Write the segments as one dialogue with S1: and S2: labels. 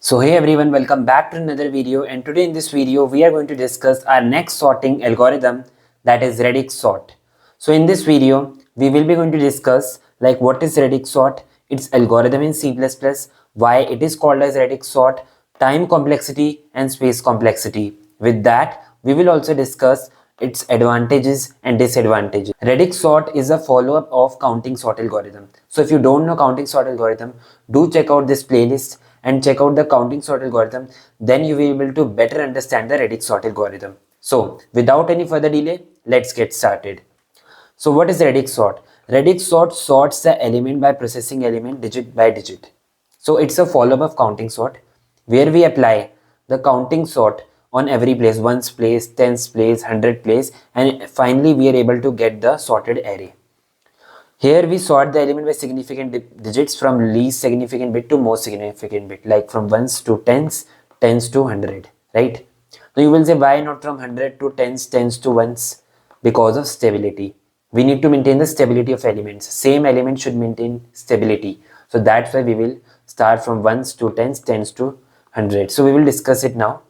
S1: So hey everyone, welcome back to another video, and today in this video we are going to discuss our next sorting algorithm, that is Radix sort. So in this video we will be going to discuss like what is Radix sort, its algorithm in C++, why it is called as Radix sort, time complexity and space complexity. With that we will also discuss its advantages and disadvantages. Radix sort is a follow-up of counting sort algorithm. So if you don't know counting sort algorithm, do check out this playlist and check out the counting sort algorithm. Then you will be able to better understand the Radix sort algorithm. So without any further delay, let's get started. So what is Radix sort? Radix sort sorts the element by processing element digit by digit. So it's a follow-up of counting sort where we apply the counting sort on every place, ones place, tens place, 100 place, and finally we are able to get the sorted array. Here we sort the element by significant digits from least significant bit to most significant bit, like from ones to tens, tens to 100, right? Now you will say, why not from 100 to tens, tens to ones? Because of stability. We need to maintain the stability of elements. Same element should maintain stability. So that's why we will start from ones to tens, tens to 100. So we will discuss it now.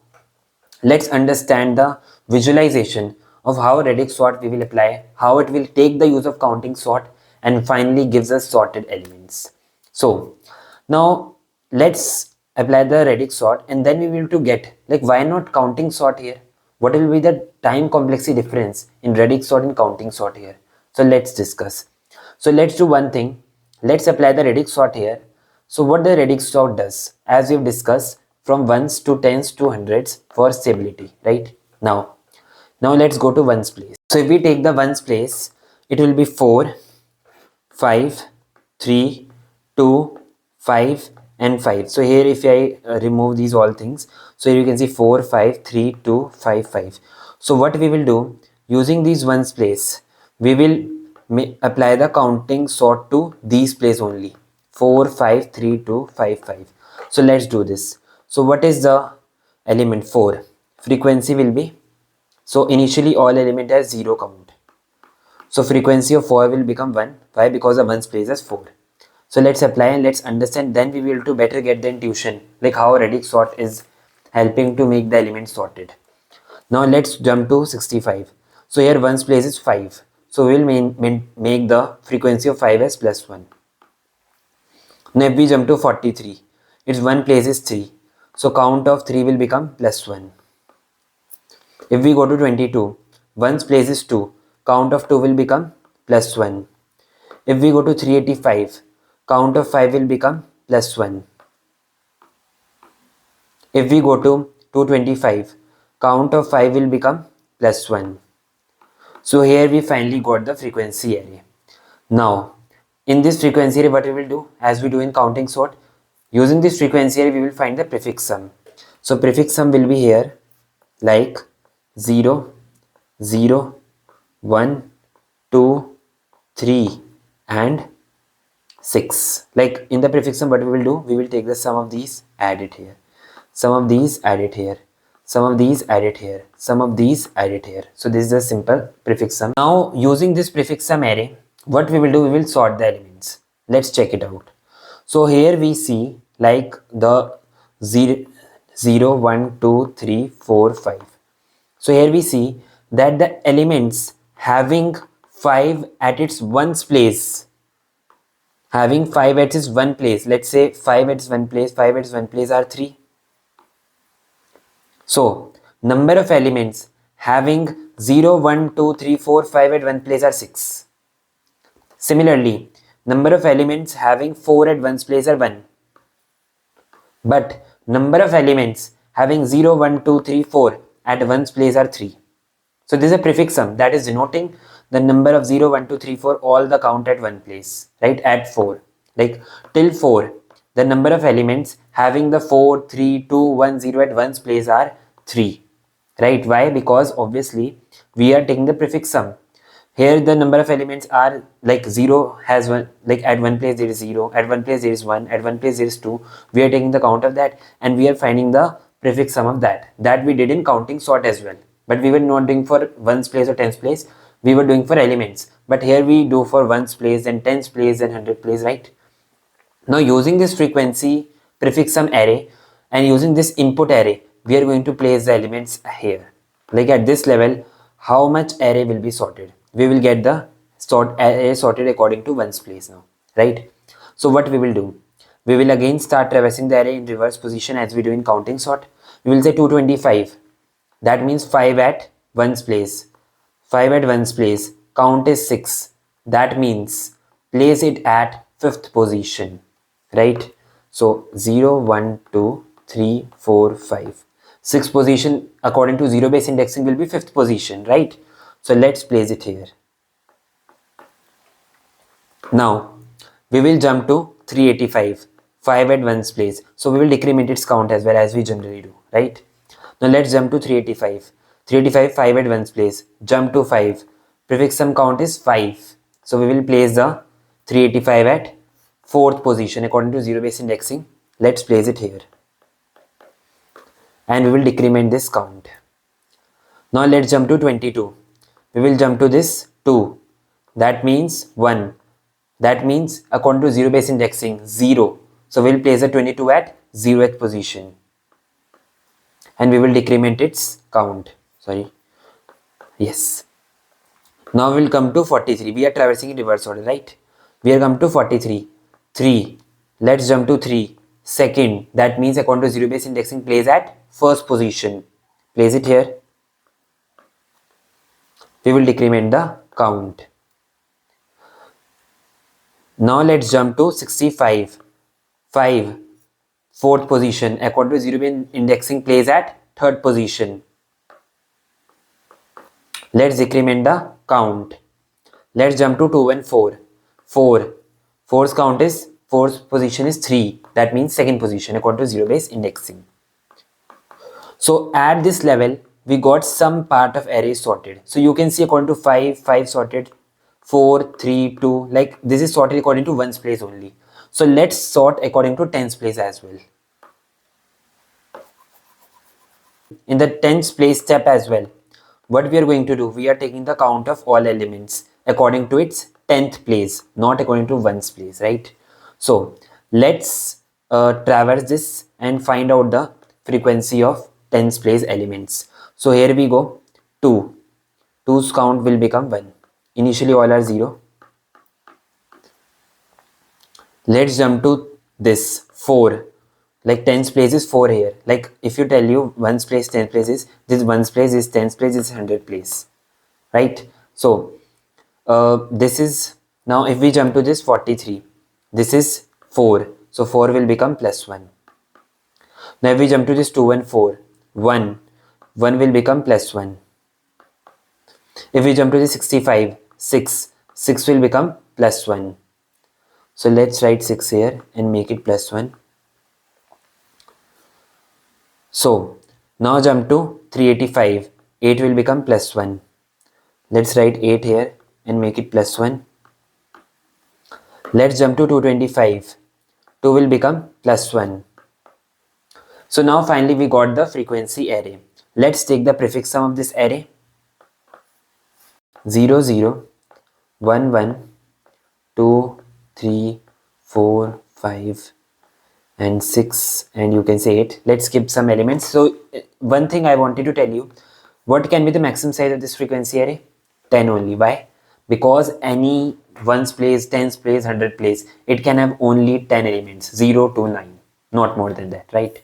S1: Let's understand the visualization of how Radix sort we will apply, how it will take the use of counting sort, and finally gives us sorted elements. So now let's apply the Radix sort, and then we will to get like why not counting sort here? What will be the time complexity difference in Radix sort and counting sort here? So let's discuss. So let's do one thing. Let's apply the Radix sort here. So what the Radix sort does, as we've discussed, from ones to tens to hundreds for stability, right? Now let's go to ones place. So if we take the ones place, it will be 4, 5, 3, 2, 5 and 5. So here if I remove these all things, so here you can see 4, 5, 3, 2, 5, 5. So what we will do, using these ones place, we will apply the counting sort to these place only, 4, 5, 3, 2, 5, 5. So let's do this. So what is the element 4? Frequency will be, so initially all element has 0 count. So frequency of 4 will become 1. Why? Because the ones place as 4. So let's apply and let's understand, then we will to better get the intuition like how Radix sort is helping to make the elements sorted. Now let's jump to 65. So here ones place is 5. So we will make the frequency of 5 as +1. Now if we jump to 43, its one place is 3. So count of 3 will become +1. If we go to 22, ones place is 2. Count of 2 will become +1. If we go to 385, count of 5 will become +1. If we go to 225, count of 5 will become +1. So here we finally got the frequency array. Now in this frequency array, what we will do, as we do in counting sort, using this frequency array we will find the prefix sum. So prefix sum will be here like 0, 0, 1, 2, 3 and 6. Like in the prefix sum what we will do, we will take the sum of these, add it here, sum of these, add it here, sum of these, add it here, sum of these, add it here. So this is a simple prefix sum. Now using this prefix sum array, what we will do, we will sort the elements. Let's check it out. So here we see like the 0, 1, 2, 3, 4, 5. So here we see that the elements having 5 at its ones place, having 5 at its one place, let's say 5 at its one place, 5 at its one place are 3. So number of elements having 0, 1, 2, 3, 4, 5 at one place are 6. Similarly, number of elements having 4 at ones place are 1. But number of elements having 0, 1, 2, 3, 4 at ones place are 3. So this is a prefix sum that is denoting the number of 0, 1, 2, 3, 4, all the count at one place, right? At 4. Like till 4, the number of elements having the 4, 3, 2, 1, 0 at ones place are 3. Right? Why? Because obviously we are taking the prefix sum. Here the number of elements are like 0 has 1, like at one place there is 0, at one place there is 1, at one place there is 2. We are taking the count of that and we are finding the prefix sum of that. That we did in counting sort as well. But we were not doing for ones place or tens place. We were doing for elements. But here we do for ones place and tens place and 100 place, right? Now using this frequency prefix sum array, and using this input array we are going to place the elements here. Like at this level, how much array will be sorted? We will get the array sorted according to ones place now, right? So what we will do, we will again start traversing the array in reverse position as we do in counting sort. We will say 225, that means 5 at ones place, 5 at ones place, count is 6, that means place it at 5th position, right? So 0 1 2 3 4 5, 6th position according to zero base indexing will be 5th position, right? So let's place it here. Now we will jump to 385, 5 at ones place, so we will decrement its count as well as we generally do, right? Now let's jump to 385, 5 at ones place, jump to 5, prefix sum count is 5, so we will place the 385 at 4th position according to zero base indexing. Let's place it here and we will decrement this count. Now let's jump to 22, we will jump to this 2, that means 1, that means according to zero base indexing 0, so we will place the 22 at 0th position and we will decrement its count. Now we will come to 43, we are traversing in reverse order, right? We are come to 43, 3, let's jump to 3, second, that means according to zero base indexing place at 1st position, place it here, we will decrement the count. Now let's jump to 65, 5, 4th position according to zero base indexing place at 3rd position. Let's decrement the count. Let's jump to 2 and 4, 4's count is 4th position is 3, that means 2nd position according to zero base indexing. So at this level we got some part of array sorted, so you can see according to 5 sorted, 4 3 2, like this is sorted according to ones place only. So let's sort according to tens place as well. In the tens place step as well, what we are going to do, we are taking the count of all elements according to its 10th place, not according to ones place, right? So let's traverse this and find out the frequency of tens place elements. So here we go, 2's count will become 1, initially all are 0. Let's jump to this 4, like tens place is 4 here, like if you tell you ones place, 10th place is, this ones place is 10th place is 100th place, right? So this is, now if we jump to this 43, this is 4, so 4 will become plus 1. Now if we jump to this 2 and 4, 1 will become plus 1. If we jump to the 65, 6 will become plus 1. So let's write 6 here and make it plus 1. So now jump to 385, 8 will become plus 1. Let's write 8 here and make it plus 1. Let's jump to 225, 2 will become plus 1. So now finally we got the frequency array. Let's take the prefix sum of this array. 0 0 1 1 2 3 4 5 and 6, and you can say 8. Let's skip some elements. So one thing I wanted to tell you, what can be the maximum size of this frequency array? 10 only. Why? Because any ones place, tens place, 100 place, it can have only 10 elements, 0 to 9, not more than that, right?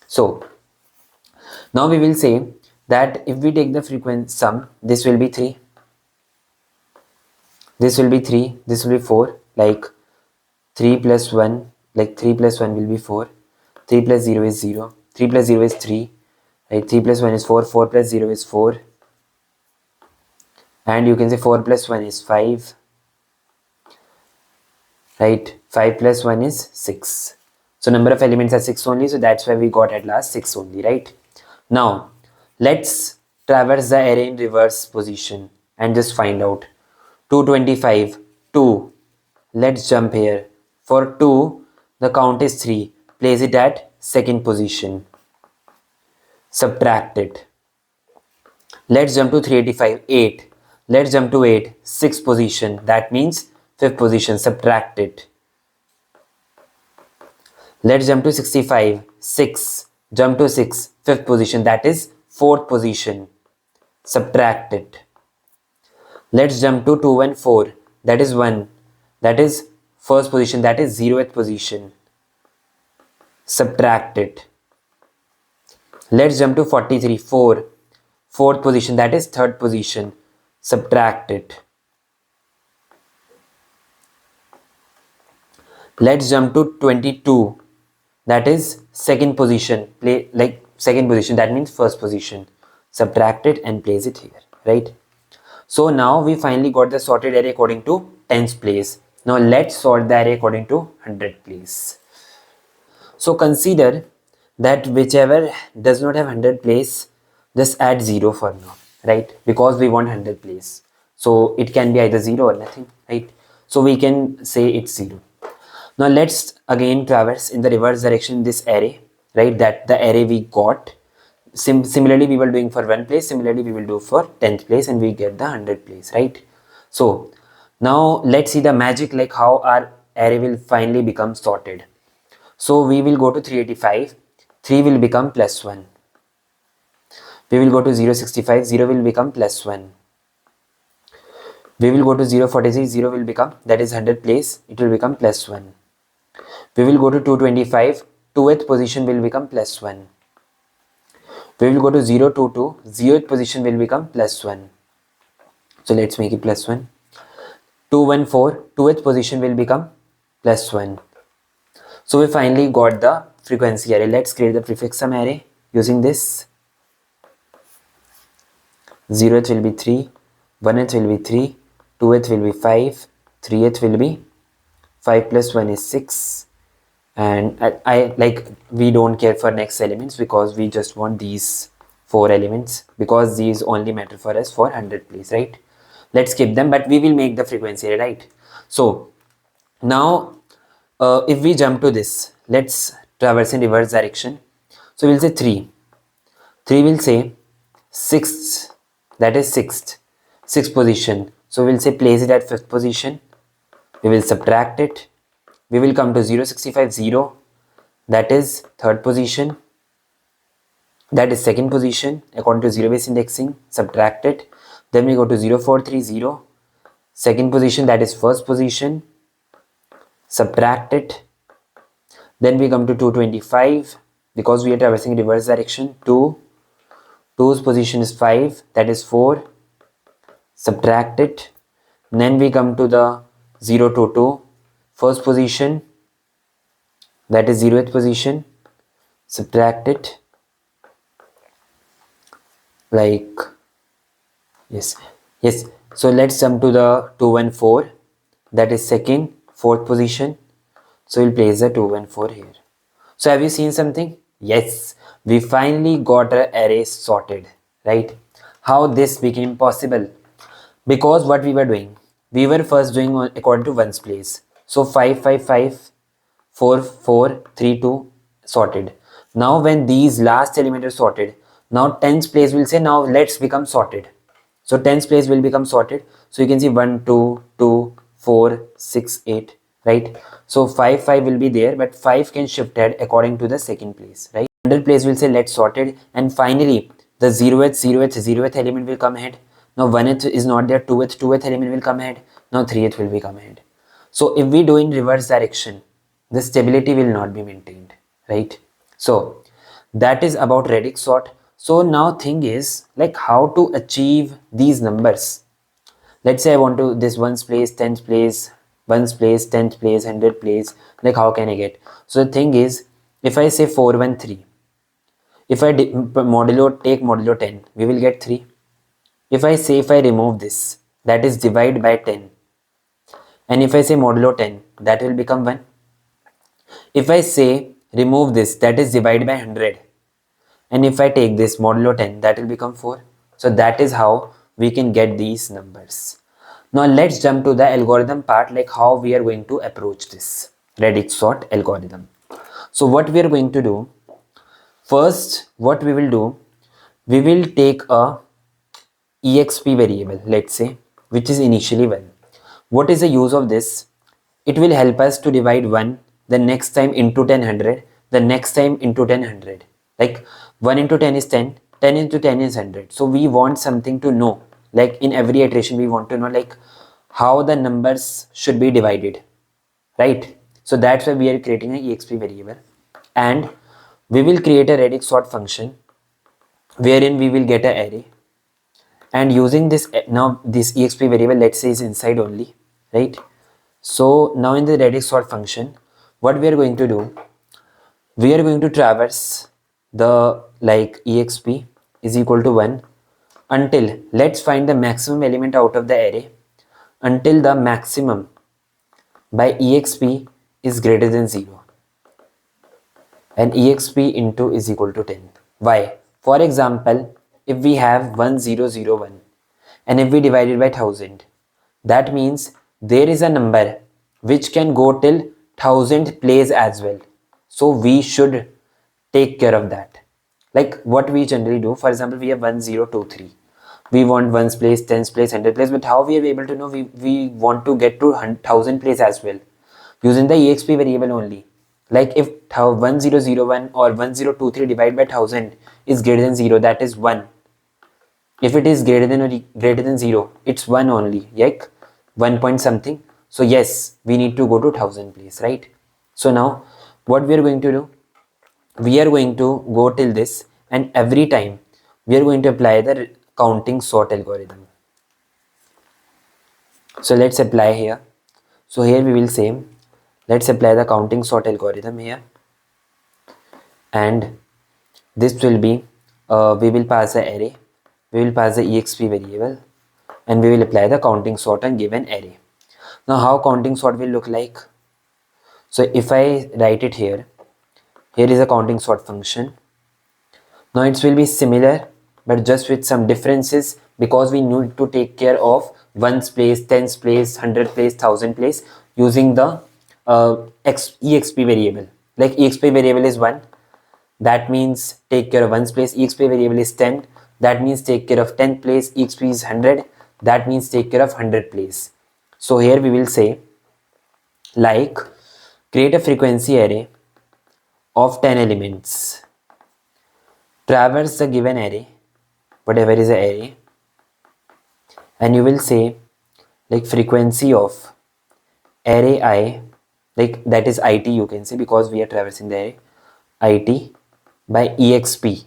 S1: So now we will say that if we take the frequency sum, this will be 3, this will be 3, this will be 4, like 3 plus 1, like 3 plus 1 will be 4, 3 plus 0 is 0, 3 plus 0 is 3, right? 3 plus 1 is 4, 4 plus 0 is 4, and you can say 4 plus 1 is 5, right? 5 plus 1 is 6. So number of elements are 6 only, so that's why we got at last 6 only, right? Now let's traverse the array in reverse position and just find out. 225, 2, let's jump here. For 2, the count is 3, place it at 2nd position, subtract it. Let's jump to 385, 8, let's jump to 8, 6th position, that means 5th position, subtract it. Let's jump to 65, 6, Jump to 6, fifth position, that is fourth position. Subtract it. Let's jump to 2 and 4, that is 1, that is first position, that is 0th position. Subtract it. Let's jump to 43, 4, fourth position, that is third position. Subtract it. Let's jump to 22, that is second position, second position, that means first position. Subtract it and place it here, right? So now we finally got the sorted array according to tens place. Now let's sort the array according to 100 place. So consider that whichever does not have 100 place, just add 0 for now, right? Because we want 100 place. So it can be either 0 or nothing, right? So we can say it's 0. Now let's again traverse in the reverse direction this array, right? That the array we got. Similarly we were doing for 1 place, similarly we will do for 10th place, and we get the 100 place, right? So now let's see the magic, like how our array will finally become sorted. So we will go to 385, 3 will become plus 1. We will go to 065, 0 will become plus 1. We will go to 043, 0 will become, that is 100 place, it will become plus 1. We will go to 225, 2th position will become plus 1. We will go to 022, 0th position will become plus 1. So let's make it plus 1. 214, 2th position will become plus 1. So we finally got the frequency array. Let's create the prefix sum array using this. 0th will be 3, 1th will be 3, 2th will be 5, 3th will be 5 plus 1 is 6. And I like, we don't care for next elements because we just want these 4 elements, because these only matter for us for 100 place, right? Let's skip them, but we will make the frequency array, right? So now if we jump to this, let's traverse in reverse direction. So we'll say 3 will say 6th, that is 6th position. So we'll say place it at 5th position. We will subtract it. We will come to 065, 0, that is third position, that is second position according to 0 based indexing. Subtract it. Then we go to 0430, second position, that is first position. Subtract it. Then we come to 225, because we are traversing reverse direction. 2's position is 5, that is 4. Subtract it. Then we come to the 022, first position, that is 0th position. Subtract it. Like yes. So let's jump to the 214, that is second, fourth position. So we'll place the 214 here. So have you seen something? Yes, we finally got our array sorted, right? How this became possible? Because what we were doing, we were first doing according to ones place. So 5, 5, 5, 4, 4, 3, 2 sorted. Now when these last element are sorted, now tens place will say now let's become sorted. So tens place will become sorted. So you can see 1, 2, 2, 4, 6, 8, right? So 5, 5 will be there, but 5 can shift ahead according to the second place, right? 100 place will say let's sorted, and finally the 0th element will come ahead. Now 1th is not there, 2th element will come ahead. Now 3th will be come ahead. So if we do in reverse direction, the stability will not be maintained, right? So that is about Radix sort. So now thing is like how to achieve these numbers. Let's say I want to this ones place, 10th place, ones place, 10th place, 100 place. Like how can I get? So the thing is, if I say 413, if I take modulo 10, we will get 3. If I remove this, that is divide by 10. And if I say modulo 10, that will become 1. If I say remove this, that is divide by 100. And if I take this modulo 10, that will become 4. So that is how we can get these numbers. Now let's jump to the algorithm part, like how we are going to approach this Radix sort algorithm. So what we are going to do, first what we will do, we will take a exp variable, let's say, which is initially 1. What is the use of this? It will help us to divide 1 the next time into 1000, the next time into 1000, like 1 into 10 is 10, 10 into 10 is 100. So we want something to know, like in every iteration we want to know like how the numbers should be divided, right? So that's why we are creating an exp variable, and we will create a radix sort function wherein we will get an array, and using this, now this exp variable, let's say, is inside only, right? So now in the radix sort function, what we are going to do, we are going to traverse the like exp is equal to 1 until, let's find the maximum element out of the array until the maximum by exp is greater than 0, and exp into is equal to 10. Why? For example, if we have 1001 and if we divide it by 1000, that means there is a number which can go till 1000 place as well. So we should take care of that. Like what we generally do, for example, we have 1023. We want ones place, tens place, 100 place, but how we are able to know we want to get to 1000 place as well? Using the exp variable only. Like if 1001 or 1023 divided by 1000 is greater than 0, that is 1. If it is greater than 0, it's 1 only, like 1 point something. So yes, we need to go to 1000 place, right? So now what we are going to do, we are going to go till this, and every time we are going to apply the counting sort algorithm. So let's apply here. So here we will say, let's apply the counting sort algorithm here, and this will be we will pass the array, we will pass the exp variable, and we will apply the counting sort on given array. Now how counting sort will look like? So if I write it here, here is a counting sort function. Now it will be similar but just with some differences, because we need to take care of ones place, tens place, 100 place, 1000 place using the exp variable. Like exp variable is 1, that means take care of ones place. Exp variable is 10, that means take care of 10th place. Exp is 100, that means take care of 100 place. So here we will say like create a frequency array of 10 elements, traverse the given array, whatever is the array, and you will say like frequency of array I, like that is it, you can say, because we are traversing the array, it by exp,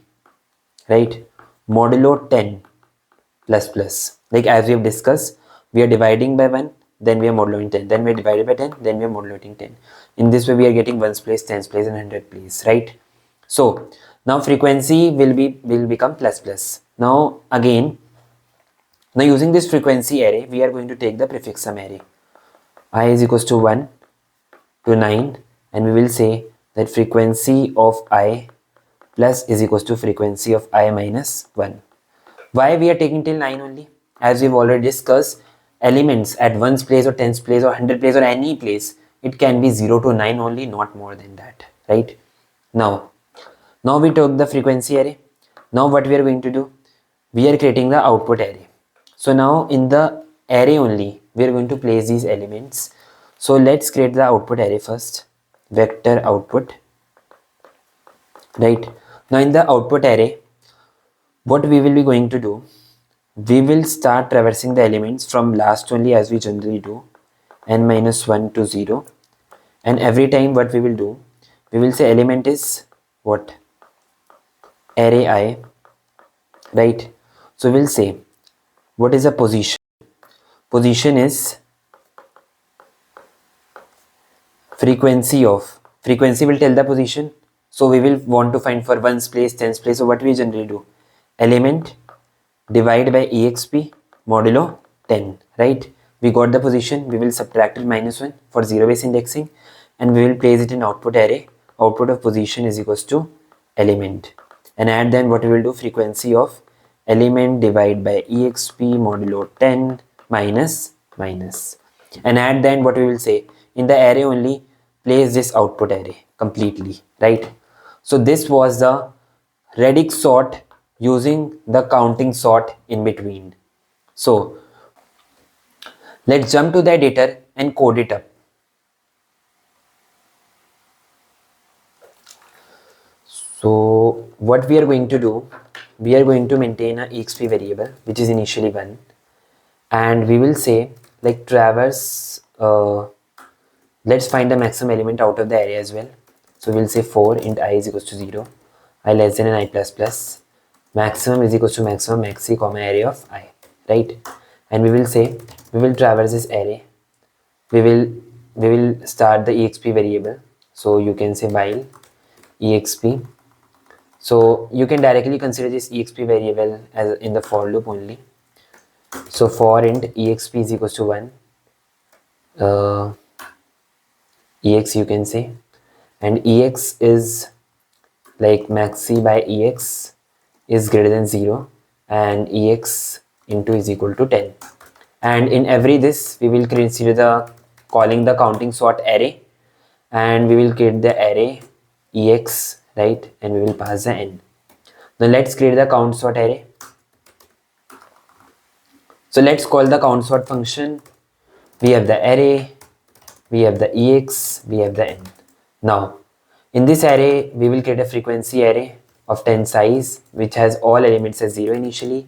S1: right, modulo 10 plus plus. Like as we have discussed, we are dividing by 1, then we are modulating 10, then we are divided by 10, then we are modulating 10. In this way we are getting ones place, tens place, and 100 place, right? So now frequency will become plus plus. Now again, now using this frequency array, we are going to take the prefix sum array. I is equals to 1 to 9, and we will say that frequency of I plus is equals to frequency of I minus 1. Why we are taking till 9 only? As we've already discussed, elements at ones place or tens place or 100 place or any place, it can be 0 to 9 only, not more than that, right? Now we took the frequency array. Now what we are going to do, we are creating the output array. So now in the array only we are going to place these elements. So let's create the output array first, vector output, right? Now in the output array, what we will be going to do, we will start traversing the elements from last only, as we generally do, n minus 1 to 0, and every time what we will do, we will say element is what, array I, right? So we'll say what is a position. Position is frequency of, frequency will tell the position, so we will want to find for ones place, tens place. So what we generally do, element divide by exp modulo 10, right? We got the position, we will subtract it minus 1 for zero base indexing, and we will place it in output array. Output of position is equals to element, and add then what we will do, frequency of element divide by exp modulo 10 minus minus, and add then what we will say, in the array only place this output array completely, right? So this was the radix sort using the counting sort in between. So let's jump to the editor and code it up. So what we are going to do, we are going to maintain a exp variable which is initially 1, and we will say like traverse, let's find the maximum element out of the array as well. So we'll say for int I is equals to 0, I less than an I plus plus, maximum is equals to maximum maxi comma array of I, right? And we will say we will traverse this array, we will start the exp variable. So you can say while exp, so you can directly consider this exp variable as in the for loop only. So for int exp is equals to 1, ex you can say, and ex is like maxi by ex is greater than 0 and ex into is equal to 10. And in every this we will consider the calling the counting sort array, and we will create the array ex, right, and we will pass the n. Now let's create the count sort array. So let's call the count sort function. We have the array, we have the ex, we have the n. Now in this array we will create a frequency array of 10 size which has all elements as 0 initially,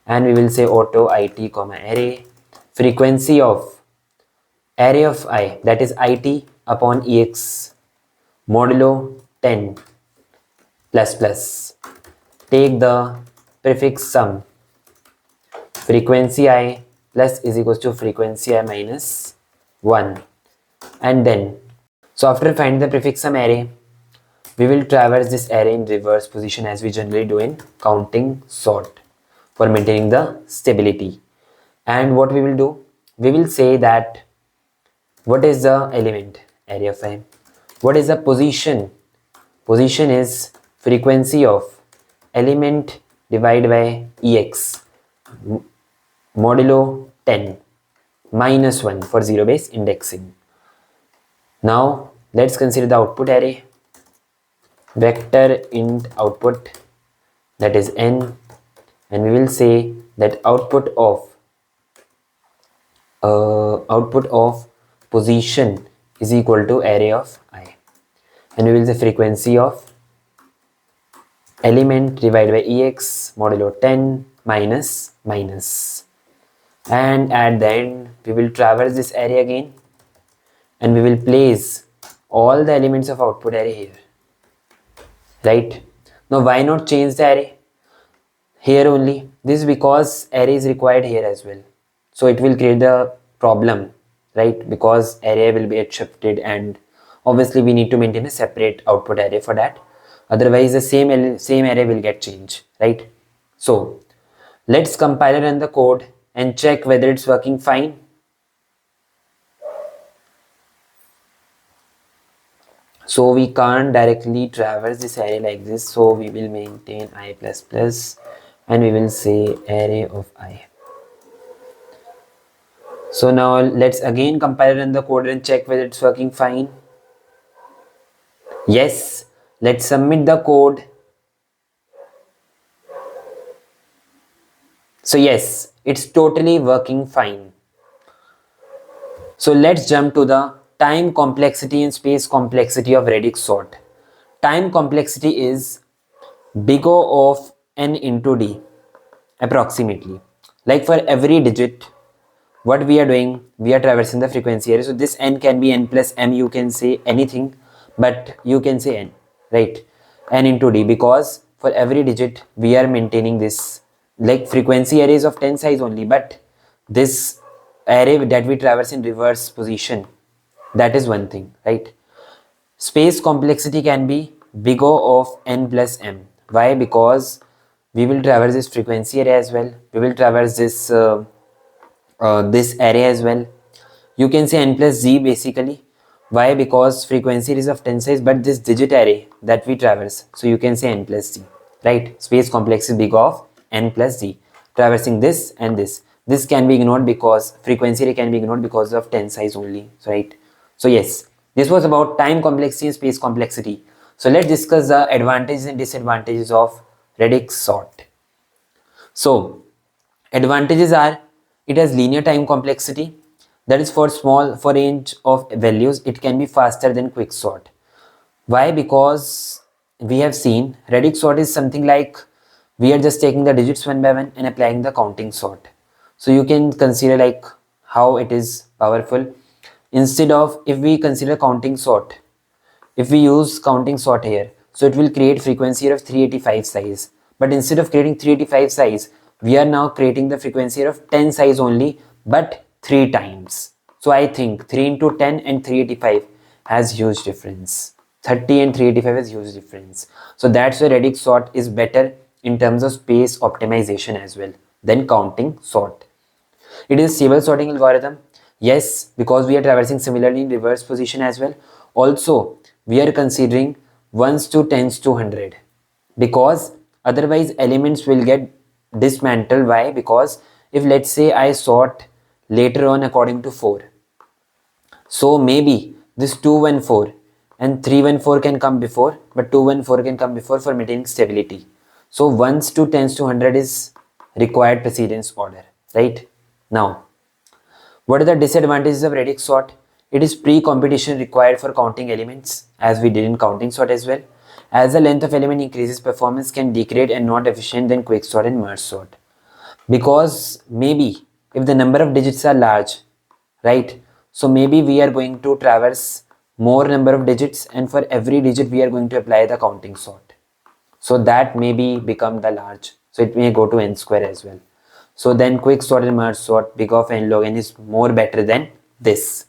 S1: and we will say auto it comma array frequency of array of I, that is it upon ex modulo 10 plus plus, take the prefix sum frequency I plus is equals to frequency I minus 1, and then so after finding the prefix sum array, we will traverse this array in reverse position as we generally do in counting sort for maintaining the stability. And what we will do, we will say that what is the element array of I, what is the position, position is frequency of element divided by ex modulo 10 minus 1 for 0 base indexing. Now let's consider the output array, vector int output, that is n, and we will say that output of position is equal to array of I, and we will say frequency of element divided by ex modulo 10 minus minus, and at the end we will traverse this array again and we will place all the elements of output array here, right? Now why not change the array here only? This is because array is required here as well, so it will create the problem, right? Because array will be shifted and obviously we need to maintain a separate output array for that, otherwise the same array will get changed, right? So let's compile and run the code and check whether it's working fine. So we can't directly traverse this array like this, so we will maintain I plus plus and we will say array of I. So now let's again compile and run the code and check whether it's working fine. Yes, let's submit the code. So yes, it's totally working fine. So let's jump to the time complexity and space complexity of Radix sort. Time complexity is big O of n into d approximately. Like for every digit, what we are doing, we are traversing the frequency array. So this n can be n plus m, you can say anything, but you can say n, right? N into d, because for every digit we are maintaining this, like frequency arrays of 10 size only, but this array that we traverse in reverse position, that is one thing, right? Space complexity can be big O of n plus m. Why? Because we will traverse this frequency array as well, we will traverse this this array as well. You can say n plus z basically. Why? Because frequency is of 10 size, but this digit array that we traverse, so you can say n plus z, right? Space complexity big of n plus z, traversing this and this. This can be ignored because frequency array can be ignored because of 10 size only, right? So yes, this was about time complexity and space complexity. So let's discuss the advantages and disadvantages of Radix sort. So advantages are, it has linear time complexity, that is for range of values it can be faster than quick sort. Why? Because we have seen, Radix sort is something like we are just taking the digits one by one and applying the counting sort. So you can consider like how it is powerful. Instead of, if we consider counting sort, if we use counting sort here, so it will create frequency of 385 size. But instead of creating 385 size, we are now creating the frequency of 10 size only, but 3 times. So I think 3 into 10 and 385 has huge difference. 30 and 385 has huge difference. So that's why Radix sort is better in terms of space optimization as well than counting sort. It is stable sorting algorithm. Yes, because we are traversing similarly in reverse position as well. Also, we are considering 1s to 10s to 100 because otherwise elements will get dismantled. Why? Because if let's say I sort later on according to 4, so maybe this 214 and 314 can come before, but 214 can come before for maintaining stability. So 1s to 10s to 100 is required precedence order, right? Now, what are the disadvantages of Radix sort? It is pre-computation required for counting elements, as we did in counting sort as well. As the length of element increases, performance can degrade and not efficient than quick sort and merge sort. Because maybe if the number of digits are large, right? So maybe we are going to traverse more number of digits, and for every digit we are going to apply the counting sort. So that maybe become the large. So it may go to n square as well. So then quick sort and merge sort big of n log n is more better than this.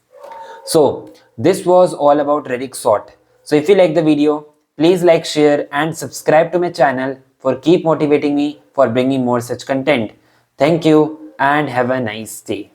S1: So this was all about Radix sort. So if you like the video, please like, share and subscribe to my channel for keep motivating me for bringing more such content. Thank you and have a nice day.